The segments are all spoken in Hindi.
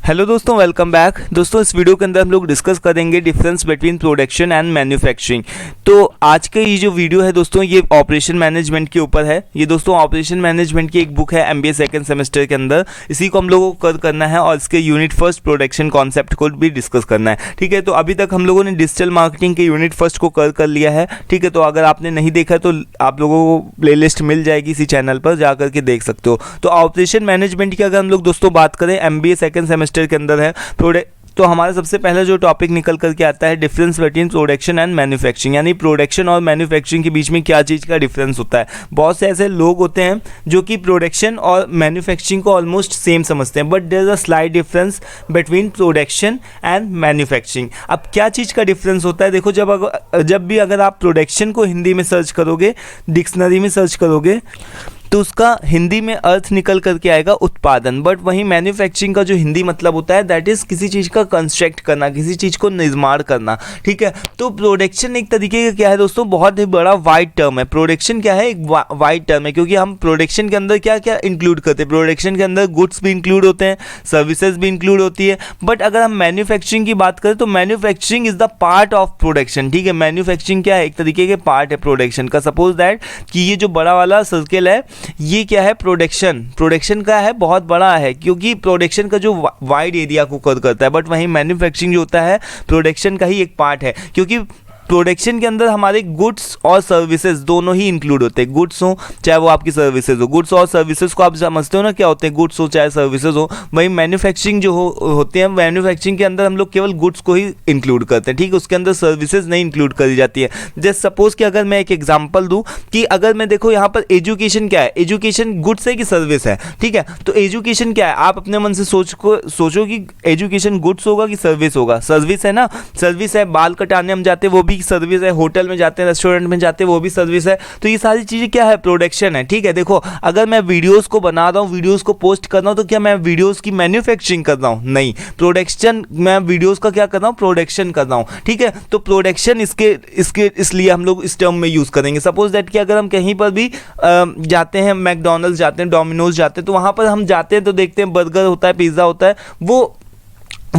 हेलो दोस्तों, वेलकम बैक। दोस्तों इस वीडियो के अंदर हम लोग डिस्कस करेंगे difference between production and manufacturing. तो आज का ये जो वीडियो है दोस्तों, ये ऑपरेशन मैनेजमेंट के ऊपर है। ये दोस्तों ऑपरेशन मैनेजमेंट की एक बुक है एमबीए सेकंड सेमेस्टर के अंदर। इसी को हम लोगों को कवर करना है और इसके यूनिट फर्स्ट प्रोडक्शन कॉन्सेप्ट को भी डिस्कस करना है। ठीक है, तो अभी तक हम लोगों ने डिजिटल मार्केटिंग के यूनिट फर्स्ट को कवर कर लिया है। ठीक है, तो अगर आपने नहीं देखा तो आप लोगों को प्लेलिस्ट मिल जाएगी इसी चैनल पर, जा करके देख सकते हो। तो ऑपरेशन मैनेजमेंट की अगर हम लोग दोस्तों बात करें, एमबीए सेकंड सेमेस्टर के अंदर है तो हमारा सबसे पहला जो टॉपिक निकल करके आता है difference between production and manufacturing, यानी प्रोडक्शन और मैन्युफैक्चरिंग के बीच में क्या चीज़ का डिफरेंस होता है। बहुत से ऐसे लोग होते हैं जो कि प्रोडक्शन और मैन्युफैक्चरिंग को ऑलमोस्ट सेम समझते हैं, but there is a slight difference between production and manufacturing. अब क्या चीज़ का डिफरेंस होता है, देखो जब भी अगर आप प्रोडक्शन को हिंदी में सर्च करोगे, डिक्शनरी में सर्च करोगे, तो उसका हिंदी में अर्थ निकल करके आएगा उत्पादन। बट वहीं मैन्युफैक्चरिंग का जो हिंदी मतलब होता है दैट इज़ किसी चीज़ का कंस्ट्रक्ट करना, किसी चीज़ को निर्माण करना। ठीक है, तो प्रोडक्शन एक तरीके का क्या है दोस्तों, बहुत ही बड़ा वाइड टर्म है। प्रोडक्शन क्या है, एक वाइड टर्म है, क्योंकि हम प्रोडक्शन के अंदर क्या क्या इंक्लूड करते हैं। प्रोडक्शन के अंदर गुड्स भी इंक्लूड होते हैं, सर्विसेज भी इंक्लूड होती है। बट अगर हम मैन्युफैक्चरिंग की बात करें तो manufacturing is the part of production. ठीक है, मैन्युफैक्चरिंग क्या है, एक तरीके के पार्ट है प्रोडक्शन का। सपोज दैट कि ये जो बड़ा वाला सर्किल है, ये क्या है, प्रोडक्शन का है, बहुत बड़ा है, क्योंकि प्रोडक्शन का जो वाइड एरिया को कवर करता है। बट वहीं मैन्युफैक्चरिंग जो होता है प्रोडक्शन का ही एक पार्ट है, क्योंकि प्रोडक्शन के अंदर हमारे गुड्स और सर्विसेज दोनों ही इंक्लूड होते हैं। गुड्स हो चाहे वो आपकी सर्विसेज हो, गुड्स और सर्विसेज को आप समझते हो ना क्या होते हैं, गुड्स हो चाहे सर्विसेज हो। वही मैन्युफैक्चरिंग जो होते हैं, मैन्युफैक्चरिंग के अंदर हम लोग केवल गुड्स को ही इंक्लूड करते हैं। ठीक है, उसके अंदर सर्विसेज नहीं इंक्लूड करी जाती है। जैसे सपोज कि अगर मैं एक एग्जाम्पल दूँ कि अगर मैं देखो यहाँ पर एजुकेशन क्या है, एजुकेशन गुड्स है कि सर्विस है। ठीक है, तो एजुकेशन क्या है, आप अपने मन से सोचो कि एजुकेशन गुड्स होगा कि सर्विस होगा। सर्विस है ना, सर्विस है। बाल कटाने हम जाते हैं वो भी सर्विस है, होटल में जाते हैं, रेस्टोरेंट में जाते हैं वो भी सर्विस है। तो ये सारी चीज़ें क्या है, प्रोडक्शन है। ठीक है, देखो अगर मैं वीडियोस को बना रहा हूँ, वीडियोस को पोस्ट कर रहा हूँ, तो क्या मैं वीडियोस की मैन्युफैक्चरिंग कर रहा हूँ? नहीं, प्रोडक्शन, मैं वीडियोस का क्या कर रहा हूँ, प्रोडक्शन कर रहा हूँ। ठीक है, तो प्रोडक्शन इसलिए हम लोग इस टर्म में यूज़ करेंगे। सपोज दैट कि अगर हम कहीं पर भी जाते हैं, मैकडोनल्ड्स जाते हैं, डोमिनोज जाते हैं, तो वहाँ पर हम जाते हैं तो देखते हैं बर्गर होता है, पिज़्ज़ा होता है, वो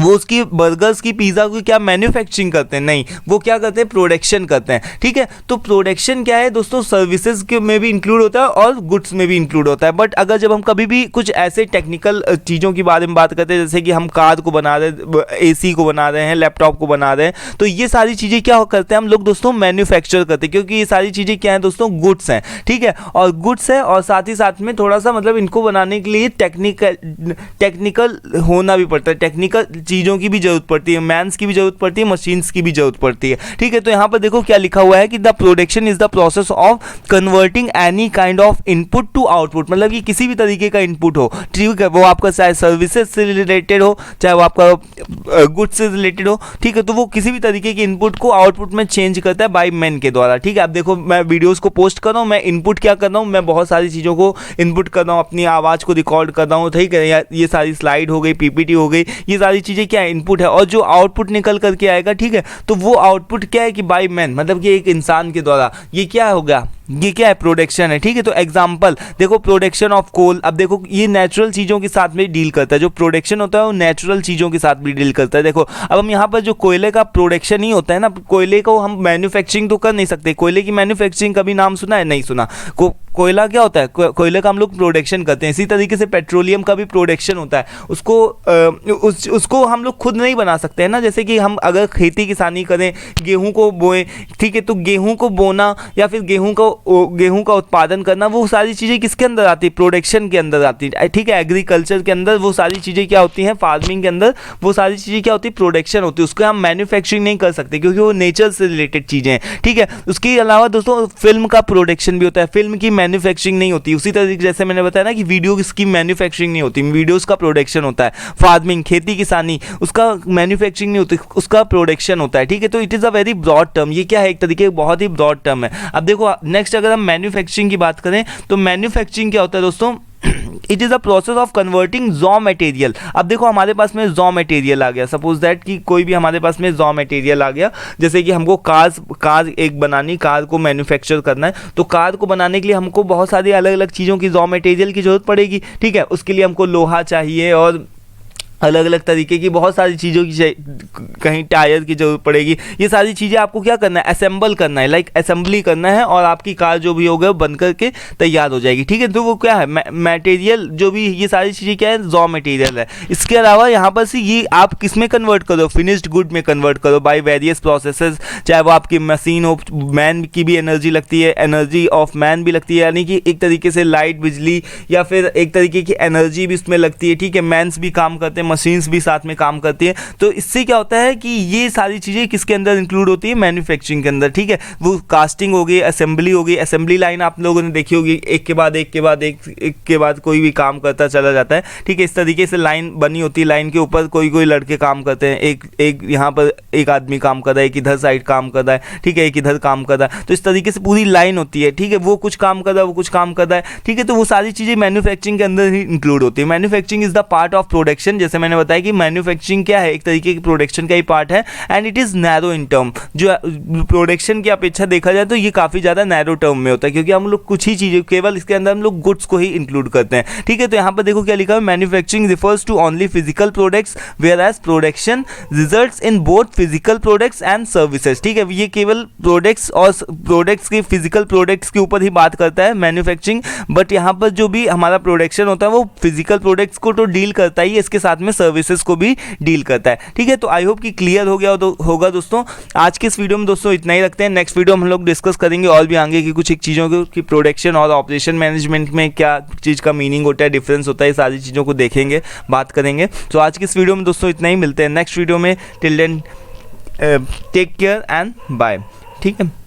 उसकी बर्गर्स की पिज़्ज़ा की क्या मैन्युफैक्चरिंग करते हैं? नहीं, वो क्या करते हैं, प्रोडक्शन करते हैं। ठीक है, तो प्रोडक्शन क्या है दोस्तों, सर्विसेज के में भी इंक्लूड होता है और गुड्स में भी इंक्लूड होता है। बट अगर जब हम कभी भी कुछ ऐसे टेक्निकल चीज़ों के बारे में बात करते हैं, जैसे कि हम कार को बना रहे हैं, एसी को बना रहे हैं, लैपटॉप को बना रहे हैं, तो ये सारी चीज़ें क्या करते हैं हम लोग दोस्तों, मैन्युफैक्चर करते हैं, क्योंकि ये सारी चीज़ें क्या है दोस्तों, गुड्स हैं। ठीक है, और गुड्स है और साथ ही साथ में थोड़ा सा मतलब इनको बनाने के लिए टेक्निकल होना भी पड़ता है, टेक्निकल चीज़ों की भी जरूरत पड़ती है, मैन्स की भी जरूरत पड़ती है, मशीन्स की भी जरूरत पड़ती है। ठीक है, तो यहाँ पर देखो क्या लिखा हुआ है कि the production is the process of converting any kind of input to output. मतलब कि किसी भी तरीके का इनपुट हो, ठीक है, वो आपका चाहे सर्विसेज से रिलेटेड हो, चाहे वो आपका गुड्स से रिलेटेड हो। ठीक है, तो वो किसी भी तरीके के इनपुट को आउटपुट में चेंज करता है बाय मैन के द्वारा। ठीक है, अब देखो मैं वीडियोज़ को पोस्ट कर रहा हूँ, मैं इनपुट क्या कर रहा हूँ, मैं बहुत सारी चीज़ों को इनपुट कर रहा हूँ, अपनी आवाज़ को रिकॉर्ड कर रहा हूँ। ठीक है, ये सारी स्लाइड हो गई, पीपीटी हो गई, ये सारी चीज़ें क्या है, इनपुट है। और जो आउटपुट निकल करके आएगा, ठीक है, तो वो आउटपुट क्या है कि बाय मैन, मतलब कि एक इंसान के द्वारा, ये क्या होगा, ये क्या है, प्रोडक्शन है। ठीक है, तो एग्जांपल देखो, प्रोडक्शन ऑफ कोल। अब देखो ये नेचुरल चीज़ों के साथ में डील करता है, जो प्रोडक्शन होता है वो नेचुरल चीज़ों के साथ भी डील करता है। देखो अब हम यहाँ पर जो कोयले का प्रोडक्शन ही होता है ना, कोयले को हम मैन्युफैक्चरिंग तो कर नहीं सकते। कोयले की मैन्युफैक्चरिंग कभी नाम सुना है? नहीं सुना। कोयला क्या होता है, कोयले का हम लोग प्रोडक्शन करते हैं। इसी तरीके से पेट्रोलियम का भी प्रोडक्शन होता है, उसको हम लोग खुद नहीं बना सकते हैं ना। जैसे कि हम अगर खेती किसानी करें, गेहूं को बोएं, ठीक है, तो गेहूं को बोना या फिर गेहूं का उत्पादन करना, वो सारी चीज़ें किसके अंदर आती है, प्रोडक्शन के अंदर आती है। ठीक है, एग्रीकल्चर के अंदर वो सारी चीज़ें क्या होती हैं, फार्मिंग के अंदर वो सारी चीज़ें क्या होती है, प्रोडक्शन होती है। उसको हम मैन्युफैक्चरिंग नहीं कर सकते, क्योंकि वो नेचर से रिलेटेड चीज़ें हैं। ठीक है, उसके अलावा दोस्तों फिल्म का प्रोडक्शन भी होता है, फिल्म की मैन्युफैक्चरिंग नहीं होती। उसी तरीके जैसे मैंने बताया ना कि वीडियो की मैन्युफैक्चरिंग नहीं होती, वीडियोस का प्रोडक्शन होता है। फार्मिंग, खेती किसानी, उसका मैन्युफैक्चरिंग नहीं होती, उसका प्रोडक्शन होता है। ठीक है, तो it is a very broad term. ये क्या है, एक तरीके बहुत ही ब्रॉड टर्म है। अब देखो नेक्स्ट अगर हम मैन्युफैक्चरिंग की बात करें तो मैन्युफैक्चरिंग क्या होता है दोस्तों, it is a process of converting raw material. अब देखो हमारे पास में रॉ मटेरियल आ गया, सपोज दैट कि कोई भी हमारे पास में रॉ मटेरियल आ गया, जैसे कि हमको कार एक बनानी, कार को मैन्युफैक्चर करना है, तो कार को बनाने के लिए हमको बहुत सारी अलग अलग चीज़ों की रॉ मटेरियल की जरूरत पड़ेगी। ठीक है, उसके लिए हमको लोहा चाहिए और अलग अलग तरीके की बहुत सारी चीज़ों की कहीं टायर की जरूरत पड़ेगी। ये सारी चीज़ें आपको क्या करना है, असेंबल करना है, लाइक असेंबली करना है और आपकी कार जो भी होगा बन करके तैयार हो जाएगी। ठीक है, तो वो क्या है, मटेरियल जो भी ये सारी चीज़ें क्या है, रॉ मटेरियल है। इसके अलावा यहाँ पर से ये आप किस में कन्वर्ट करो, फिनिश्ड गुड में कन्वर्ट करो बाय वेरियस प्रोसेसेस। चाहे वो आपकी मशीन हो, मैन की भी एनर्जी लगती है, एनर्जी ऑफ मैन भी लगती है, यानी कि एक तरीके से लाइट, बिजली या फिर एक तरीके की एनर्जी भी उसमें लगती है। ठीक है, मैन्स भी काम करते हैं, मशीन्स भी साथ में काम करती हैं। तो इससे क्या होता है कि ये सारी चीज़ें किसके अंदर इंक्लूड होती है, मैन्युफैक्चरिंग के अंदर। ठीक है, वो कास्टिंग हो गई, असेंबली हो गई। असेंबली लाइन आप लोगों ने देखी होगी, एक के बाद एक के बाद एक के बाद कोई भी काम करता चला जाता है। ठीक है, इस तरीके से लाइन बनी होती है। लाइन के ऊपर कोई लड़के काम करते हैं, एक यहाँ पर एक आदमी काम कर रहा है, एक इधर साइड काम कर रहा है। ठीक है, एक इधर काम कर रहा है। तो इस तरीके से पूरी लाइन होती है। ठीक है, वो कुछ काम कर रहा है, वो कुछ काम कर रहा है। ठीक है, तो वो सारी चीज़ें मैन्युफैक्चरिंग के अंदर ही इंक्लूड होती है। Manufacturing is the part of production. जैसे मैंने बताया कि मैन्युफैक्चरिंग क्या है, एक तरीके की प्रोडक्शन का ही पार्ट है and it is narrow in term. जो प्रोडक्शन की अपेक्षा देखा जाए तो ये काफ़ी ज़्यादा नैरो टर्म में होता है, क्योंकि हम लोग कुछ ही चीज़ें, केवल इसके अंदर हम लोग गुड्स को ही इंक्लूड करते हैं। ठीक है, तो यहाँ पर देखो क्या लिखा है, manufacturing refers to only physical products whereas production results in both physical products and services. ठीक है, ये केवल प्रोडक्ट्स और प्रोडक्ट्स के फिजिकल प्रोडक्ट्स के ऊपर ही बात करता है मैन्युफैक्चरिंग, बट यहाँ पर जो भी हमारा प्रोडक्शन होता है वो फिजिकल प्रोडक्ट्स को तो डील करता ही है, इसके साथ में सर्विसेज को भी डील करता है। ठीक है, तो आई होप कि क्लियर हो गया होगा दोस्तों। आज के इस वीडियो में दोस्तों इतना ही रखते हैं। नेक्स्ट वीडियो में हम लोग डिस्कस करेंगे और भी आगे की कुछ एक चीज़ों की प्रोडक्शन और ऑपरेशन मैनेजमेंट में क्या चीज़ का मीनिंग होता है, डिफरेंस होता है, सारी चीज़ों को देखेंगे, बात करेंगे। तो आज की इस वीडियो में दोस्तों इतना ही, मिलते हैं नेक्स्ट वीडियो में। Till then take care and bye. ठीक है।